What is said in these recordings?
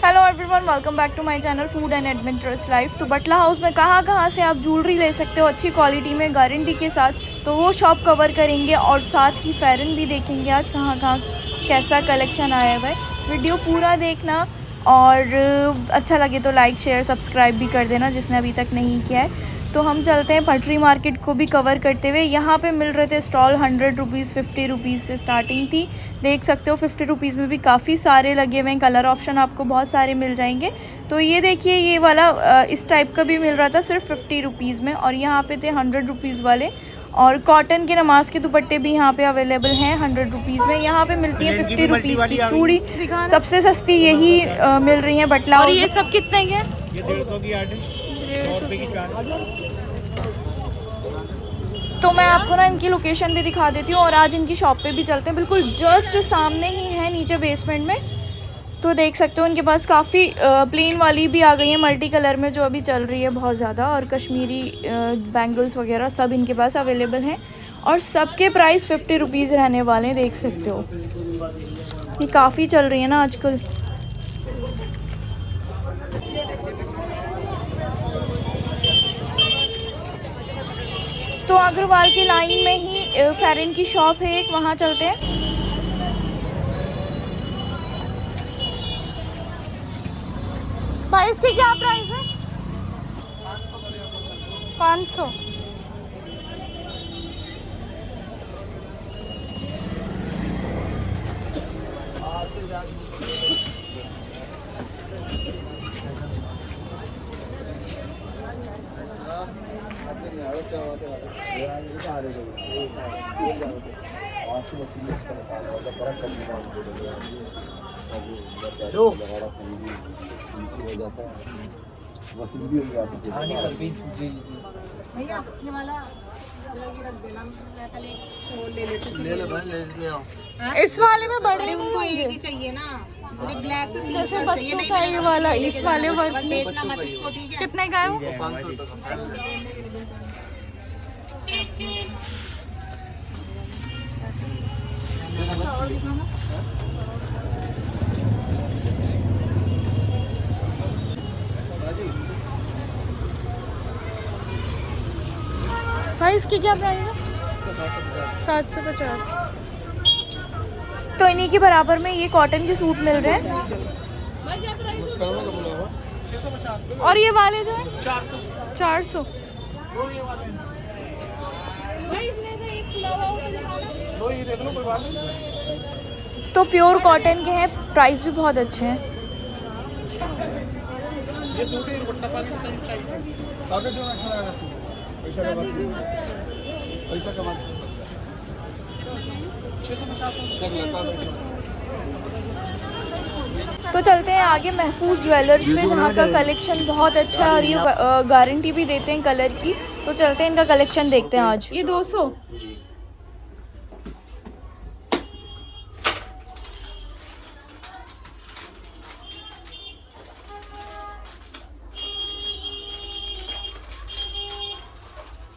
Hello everyone, welcome back to my channel food and adventurous life. तो Batla house में कहाँ से आप ज्वेलरी ले सकते हो अच्छी क्वालिटी में गारंटी के साथ, तो वो शॉप कवर करेंगे और साथ ही फेरन भी देखेंगे आज कहाँ कैसा कलेक्शन आया है। भाई वीडियो पूरा देखना और अच्छा लगे तो लाइक शेयर सब्सक्राइब भी कर देना जिसने अभी तक नहीं किया है। तो हम चलते हैं पटरी मार्केट को भी कवर करते हुए। यहाँ पे मिल रहे थे स्टॉल 100 रुपीज़ 50 रुपीज़ से स्टार्टिंग थी। देख सकते हो 50 रुपीज़ में भी काफ़ी सारे लगे हुए हैं। कलर ऑप्शन आपको बहुत सारे मिल जाएंगे। तो ये देखिए, ये वाला इस टाइप का भी मिल रहा था सिर्फ 50 रुपीज़ में, और यहाँ पे थे 100 रुपीज़ वाले। और कॉटन के नमाज के दुपट्टे भी यहाँ पे अवेलेबल हैं 100 रुपीज़ में। यहाँ पे मिलती है 50 रुपीज़ की चूड़ी, सबसे सस्ती यही मिल रही है बटला। और ये सब कितने के? तो मैं आपको ना इनकी लोकेशन भी दिखा देती हूँ और आज इनकी शॉप पे भी चलते हैं। बिल्कुल जस्ट सामने ही है, नीचे बेसमेंट में। तो देख सकते हो इनके पास काफ़ी प्लेन वाली भी आ गई है मल्टी कलर में, जो अभी चल रही है बहुत ज़्यादा, और कश्मीरी बैंगल्स वगैरह सब इनके पास अवेलेबल हैं। और सबके प्राइस 50 रुपीज़ रहने वाले हैं, देख सकते हो। ये काफ़ी चल रही है ना आजकल। तो अग्रवाल की लाइन में ही फेरन की शॉप है एक, वहाँ चलते हैं। भाई इसकी क्या प्राइस है? 500। भैया ये वाला इस वाले में बड़े उनको एक ही चाहिए ना, मुझे ब्लैक पे जैसे बच्चों का ये वाला, इस वाले वर्क बेचना मत इसको, ठीक है? कितने का है वो? 500 भाई इसकी क्या प्राइस है? 750। तो इन्हीं के बराबर में ये कॉटन के सूट मिल रहे हैं। और ये वाले जो है 400। तो प्योर कॉटन के हैं, प्राइस भी बहुत अच्छे हैं। ये सूट है दुपट्टा पाकिस्तानी चाहिए। पैसा कमा। तो चलते हैं आगे महफूज ज्वेलर्स में, जहाँ का कलेक्शन बहुत अच्छा है और ये गारंटी भी देते हैं कलर की। तो चलते हैं इनका कलेक्शन देखते हैं आज। ये 200।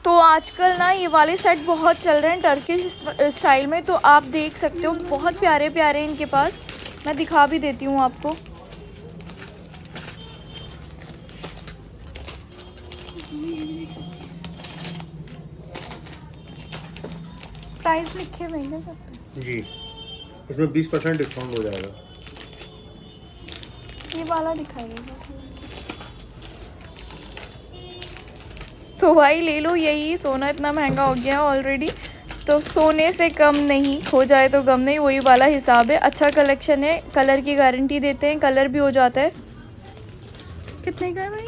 तो आजकल ना ये वाले सेट बहुत चल रहे हैं टर्किश स्टाइल में। तो आप देख सकते हो बहुत प्यारे प्यारे इनके पास, मैं दिखा भी देती हूँ आपको। प्राइस लिखे हुए हैं सब पे जी, इसमें 20% डिस्काउंट हो जाएगा। ये वाला दिखाइएगा। तो भाई ले लो, यही सोना इतना महंगा हो गया ऑलरेडी, तो सोने से कम नहीं, हो जाए तो गम नहीं, वही वाला हिसाब है। अच्छा कलेक्शन है, कलर की गारंटी देते हैं, कलर भी हो जाता है। कितने का है भाई?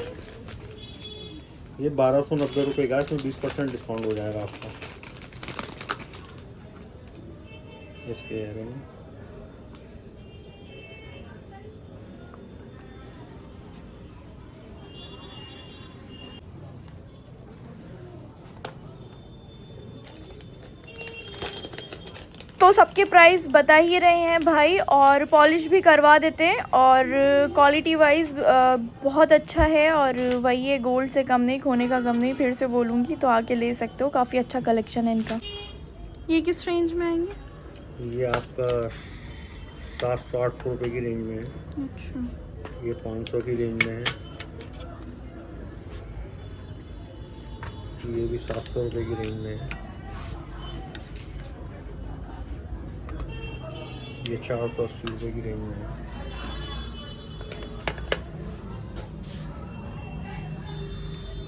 ये 1290 रुपये का, इसमें 20% डिस्काउंट हो जाएगा आपका इसके बारे में। तो सबके प्राइस बता ही रहे हैं भाई, और पॉलिश भी करवा देते हैं, और क्वालिटी वाइज बहुत अच्छा है। और वही है, गोल्ड से कम नहीं, खोने का गम नहीं, फिर से बोलूँगी। तो आके ले सकते हो, काफ़ी अच्छा कलेक्शन है इनका। ये किस रेंज में आएंगे? ये आपका 700-800 रुपये की रेंज में है। अच्छा। ये 500 की रेंज में है। ये भी 700 रुपये की रेंज में है। ये 480 रुपये की रेंज में है।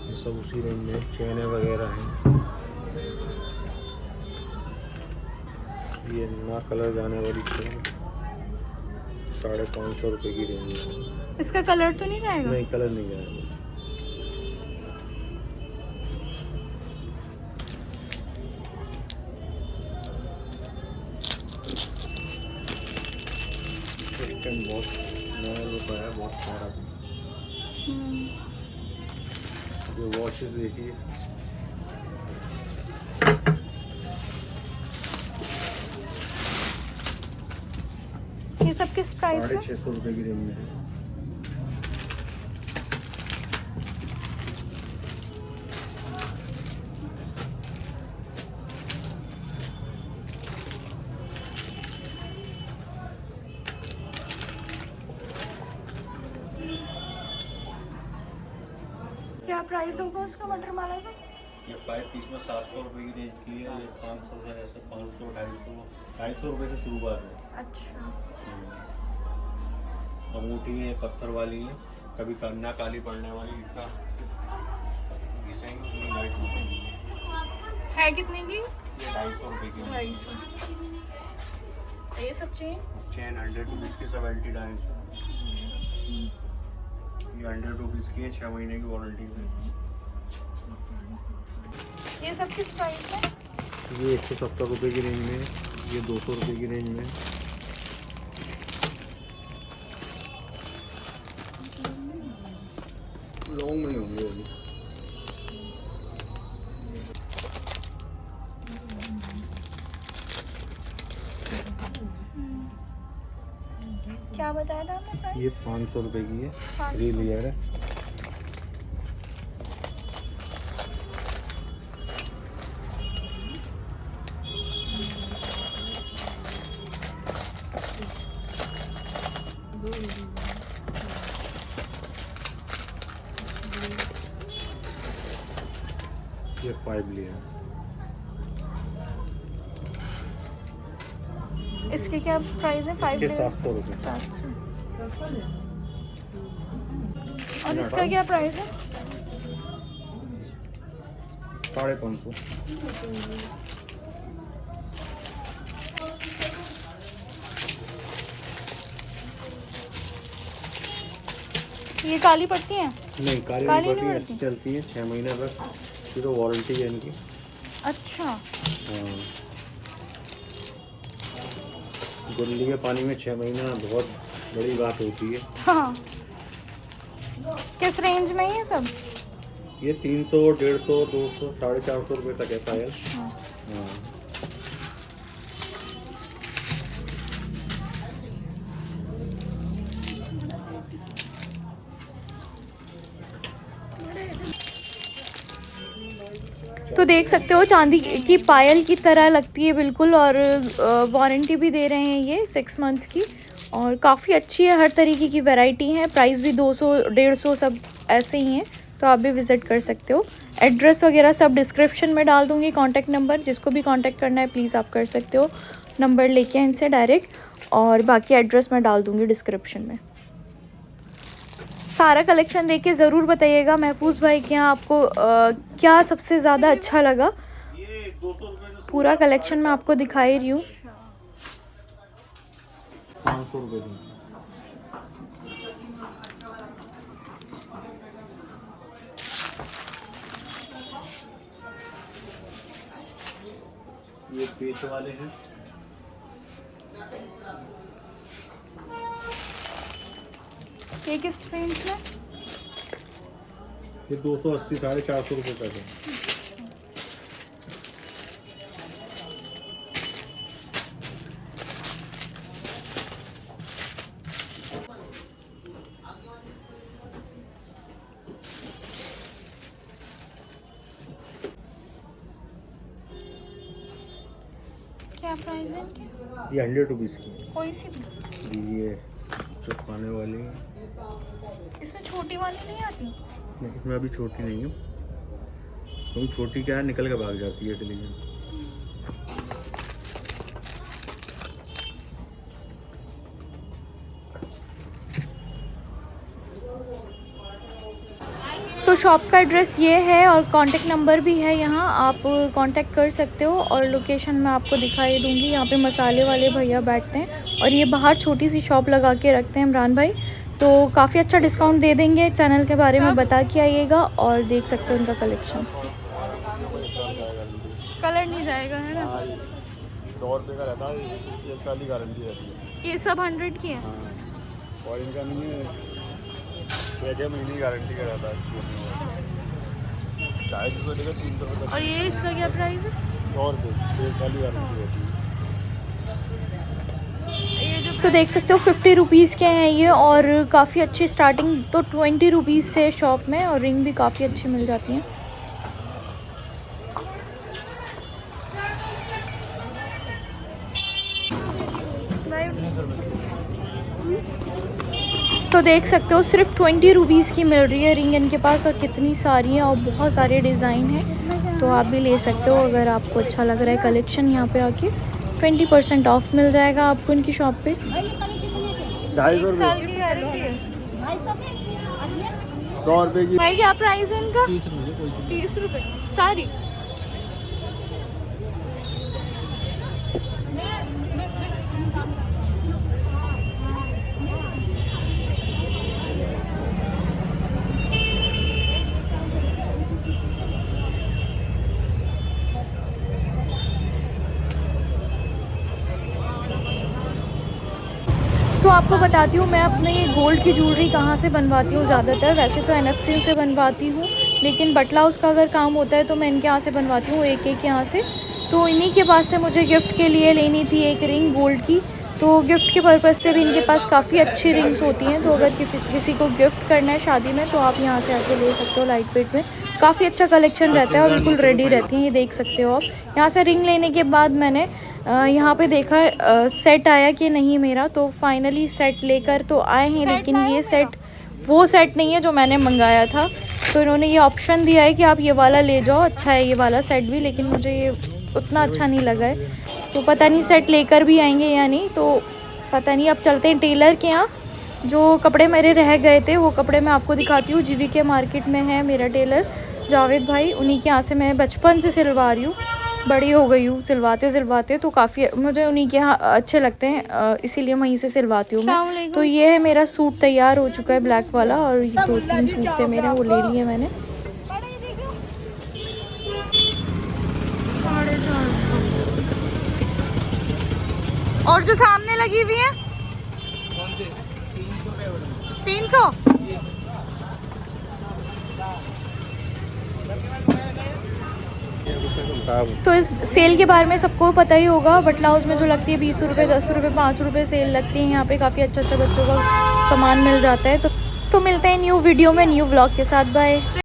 ये सब उसी रेंज में चैने वगैरह हैं। ये ना कलर जाने वाली चैन 550 रुपये की रेंज में है। इसका कलर तो नहीं जाएगा? नहीं, कलर नहीं जाएगा। बहुत नया लुक आया, बहुत सारा। ये वॉचेस देखिए, ये सब किस प्राइस में? 650 रुपये की रेंज में है। क्या प्राइस होगा उसका मटर माला का? ये 5 पीस में 700 रुपये की रेंज की है। ये 500 से ऐसे 500, 250 रुपये से शुरुआत है। अच्छा। अंगूठी है, पत्थर वाली है, कभी कन्या काली पड़ने वाली, इतना घिसेंगे उतनी लाइट होती है कितने की? ये 250 रुपये की है। 250। ये सब चेन 100 रुपीज़ की, सब एल्टी डाइस। ये 100 रुपीज़ की है, 6 महीने की वारंटी है। ये सब किस प्राइस में? ये 170 रुपये की रेंज में, ये 200 रुपये की रेंज में। लॉन्ग में होंगे अभी। क्या बताया था आपने प्राइस? ये 500 रुपये की है, 500। 3 लेयर है। ये 5 लेयर। इसके क्या प्राइस है? 5 ये 700 रुपये। 700। और इसका क्या प्राइस है? 550। ये काली पट्टी है? नहीं, काली काली पट्टी नहीं अच्छी चलती है, 6 महीने तक। ये तो वारंटी है इनकी। अच्छा। हाँ, गुल्ली के पानी में 6 महीना बहुत बड़ी बात होती है। हाँ। किस रेंज में है ये सब? ये 300, 150, 200, 450 रुपये तक है पायल। हाँ। तो देख सकते हो चांदी की पायल की तरह लगती है बिल्कुल, और वारंटी भी दे रहे हैं ये 6 मंथ्स की, और काफ़ी अच्छी है। हर तरीके की वैरायटी है। प्राइस भी 200, 150 सब ऐसे ही हैं, तो आप भी विज़िट कर सकते हो। एड्रेस वगैरह सब डिस्क्रिप्शन में डाल दूँगी, कॉन्टैक्ट नंबर, जिसको भी कॉन्टैक्ट करना है प्लीज़ आप कर सकते हो, नंबर लेके इनसे डायरेक्ट, और बाकी एड्रेस मैं डाल दूँगी डिस्क्रिप्शन में। सारा कलेक्शन देख के ज़रूर बताइएगा महफूज भाई के यहाँ आपको क्या सबसे ज़्यादा अच्छा लगा। पूरा कलेक्शन मैं आपको दिखा ही रही हूँ। 500 रुपये की। ये पेच वाले हैं। ये किस रेंज में? ये 280, 450 रुपये तक है। क्या प्राइस है इनके? ये 100 रुपीज़ की। कोई सी भी? ये चिपकाने वाली है। इसमें छोटी वाली नहीं आती? नहीं, इसमें अभी छोटी नहीं है, क्योंकि छोटी क्या है निकल के भाग जाती है इसलिए। तो शॉप का एड्रेस ये है और कांटेक्ट नंबर भी है यहाँ, आप कांटेक्ट कर सकते हो। और लोकेशन मैं आपको दिखाई दूँगी। यहाँ पे मसाले वाले भैया बैठते हैं और ये बाहर छोटी सी शॉप लगा के रखते हैं इमरान भाई, तो काफ़ी अच्छा डिस्काउंट दे देंगे। चैनल के बारे में बता के आइएगा और देख सकते हो उनका कलेक्शन। कलर नहीं जाएगा है ना? 100 रुपये का रहता है, 1 साल की गारंटी रहती है। ये सब 100 की है? हाँ, और इनका नहीं है 6 महीने की गारंटी का रहता है। 250 रुपये लेकर 300 रुपये तक। और ये इसका क्या प्राइस है? 100 रुपये, 1 साल की गारंटी रहती है। तो देख सकते हो 50 रुपीज़ के हैं ये, और काफ़ी अच्छी स्टार्टिंग तो 20 रुपीज़ से शॉप में, और रिंग भी काफ़ी अच्छी मिल जाती हैं। तो देख सकते हो सिर्फ 20 रुपीज़ की मिल रही है रिंग इनके पास, और कितनी सारी हैं और बहुत सारे डिज़ाइन हैं। तो आप भी ले सकते हो अगर आपको अच्छा लग रहा है कलेक्शन। यहाँ पे आके 20% ऑफ मिल जाएगा आपको इनकी शॉप पे। 250 साल की गारंटी है। 100 रुपये की। भाई क्या प्राइस है इनका? 30 रुपये सारी। तो आपको बताती हूँ मैं अपने ये गोल्ड की ज्वेलरी कहाँ से बनवाती हूँ ज़्यादातर। वैसे तो NFC से बनवाती हूँ, लेकिन बटला हाउस का अगर काम होता है तो मैं इनके यहाँ से बनवाती हूँ, एक यहाँ से। तो इन्हीं के पास से मुझे गिफ्ट के लिए लेनी थी एक रिंग गोल्ड की, तो गिफ्ट के पर्पज़ से भी इनके पास काफ़ी अच्छी रिंग्स होती हैं। तो अगर किसी को गिफ्ट करना है शादी में तो आप यहाँ से आके ले सकते हो। लाइट वेट में काफ़ी अच्छा कलेक्शन रहता है और बिल्कुल रेडी रहती हैं, ये देख सकते हो आप। यहाँ से रिंग लेने के बाद मैंने यहाँ पे देखा सेट आया कि नहीं मेरा, तो फाइनली सेट लेकर तो आए हैं, लेकिन ये सेट वो सेट नहीं है जो मैंने मंगाया था। तो इन्होंने ये ऑप्शन दिया है कि आप ये वाला ले जाओ, अच्छा है ये वाला सेट भी, लेकिन मुझे ये उतना अच्छा नहीं लगा है। तो पता नहीं सेट लेकर भी आएंगे या नहीं, तो पता नहीं। अब चलते हैं टेलर के यहाँ। जो कपड़े मेरे रह गए थे वो कपड़े मैं आपको दिखाती हूँ। GVK मार्केट में है मेरा टेलर जावेद भाई, उन्हीं के यहाँ से मैं बचपन से सिलवा रही हूँ, बड़ी हो गई हूँ सिलवाते तो काफ़ी मुझे उन्हीं के यहाँ अच्छे लगते हैं, इसीलिए वहीं से सिलवाती हूँ मैं। तो ये है मेरा सूट तैयार हो चुका है ब्लैक वाला, और ये 2-3 सूट थे मेरे, वो ले लिए मैंने। 450। और जो सामने लगी हुई है 300। तो इस सेल के बारे में सबको पता ही होगा। बटला हाउस में जो लगती है 20 रुपये, 10 रुपये, 5 रुपये सेल लगती है। यहाँ पे काफ़ी अच्छा बच्चों का सामान मिल जाता है। तो मिलते हैं न्यू वीडियो में न्यू व्लॉग के साथ। बाय।